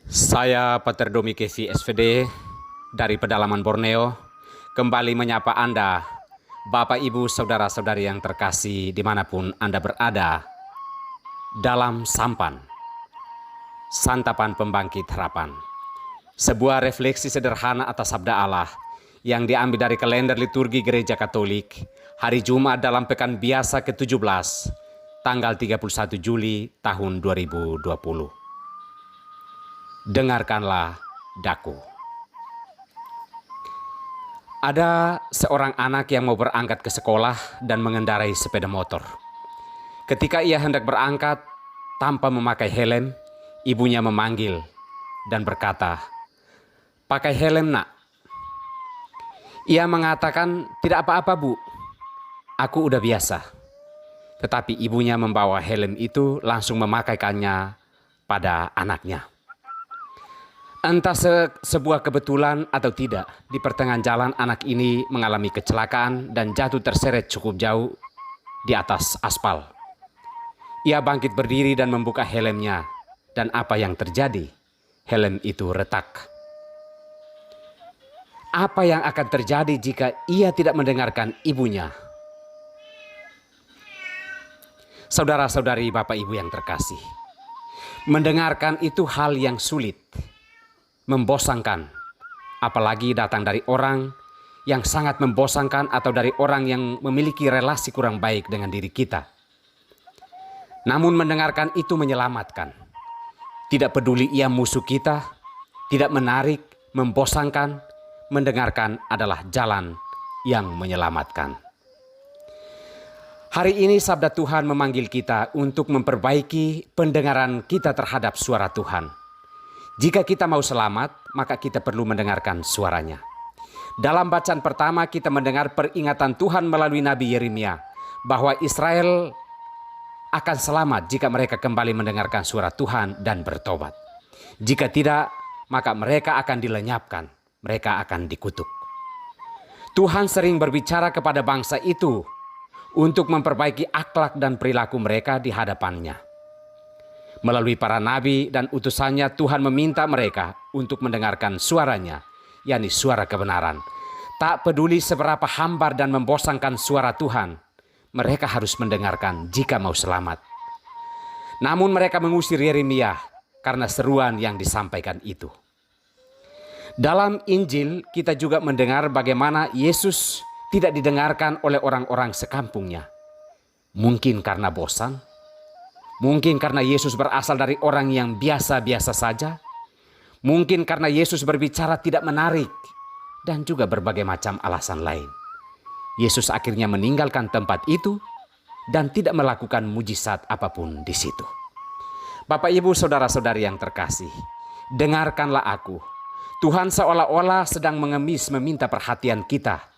Saya Pater Domi Kesi SVD dari pedalaman Borneo kembali menyapa Anda, Bapak Ibu Saudara-saudari yang terkasih dimanapun Anda berada, dalam Sampan, Santapan Pembangkit Harapan. Sebuah refleksi sederhana atas sabda Allah yang diambil dari kalender liturgi Gereja Katolik hari Jumat dalam pekan biasa ke-17 tanggal 31 Juli tahun 2020. Dengarkanlah daku. Ada seorang anak yang mau berangkat ke sekolah dan mengendarai sepeda motor. Ketika ia hendak berangkat tanpa memakai helm, ibunya memanggil dan berkata, "Pakai helm, Nak." Ia mengatakan, "Tidak apa-apa, Bu. Aku udah biasa." Tetapi ibunya membawa helm itu langsung memakaikannya pada anaknya. Entah sebuah kebetulan atau tidak, di pertengahan jalan anak ini mengalami kecelakaan dan jatuh terseret cukup jauh di atas aspal. Ia bangkit berdiri dan membuka helmnya, dan apa yang terjadi? Helm itu retak. Apa yang akan terjadi jika ia tidak mendengarkan ibunya? Saudara-saudari, Bapak Ibu yang terkasih, mendengarkan itu hal yang sulit, membosankan, apalagi datang dari orang yang sangat membosankan atau dari orang yang memiliki relasi kurang baik dengan diri kita. Namun mendengarkan itu menyelamatkan. Tidak peduli ia musuh kita, tidak menarik, membosankan, mendengarkan adalah jalan yang menyelamatkan. Hari ini sabda Tuhan memanggil kita untuk memperbaiki pendengaran kita terhadap suara Tuhan. Jika kita mau selamat, maka kita perlu mendengarkan suaranya. Dalam bacaan pertama kita mendengar peringatan Tuhan melalui Nabi Yeremia bahwa Israel akan selamat jika mereka kembali mendengarkan suara Tuhan dan bertobat. Jika tidak, maka mereka akan dilenyapkan, mereka akan dikutuk. Tuhan sering berbicara kepada bangsa itu untuk memperbaiki akhlak dan perilaku mereka di hadapannya. Melalui para nabi dan utusannya, Tuhan meminta mereka untuk mendengarkan suaranya, yakni suara kebenaran. Tak peduli seberapa hambar dan membosankan suara Tuhan, mereka harus mendengarkan jika mau selamat. Namun mereka mengusir Yeremia karena seruan yang disampaikan itu. Dalam Injil kita juga mendengar bagaimana Yesus tidak didengarkan oleh orang-orang sekampungnya. Mungkin karena bosan, mungkin karena Yesus berasal dari orang yang biasa-biasa saja, mungkin karena Yesus berbicara tidak menarik, dan juga berbagai macam alasan lain. Yesus akhirnya meninggalkan tempat itu dan tidak melakukan mujizat apapun di situ. Bapak, Ibu, saudara-saudari yang terkasih, dengarkanlah aku. Tuhan seolah-olah sedang mengemis meminta perhatian kita.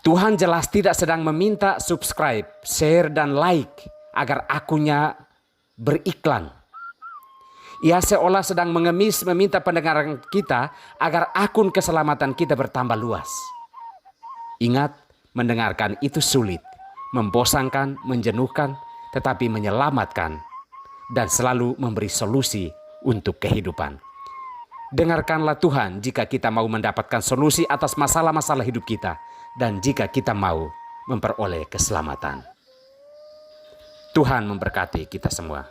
Tuhan jelas tidak sedang meminta subscribe, share, dan like agar akunnya beriklan. Ia seolah sedang mengemis meminta pendengaran kita agar akun keselamatan kita bertambah luas. Ingat, mendengarkan itu sulit, membosankan, menjenuhkan, tetapi menyelamatkan dan selalu memberi solusi untuk kehidupan. Dengarkanlah Tuhan jika kita mau mendapatkan solusi atas masalah-masalah hidup kita dan jika kita mau memperoleh keselamatan. Tuhan memberkati kita semua.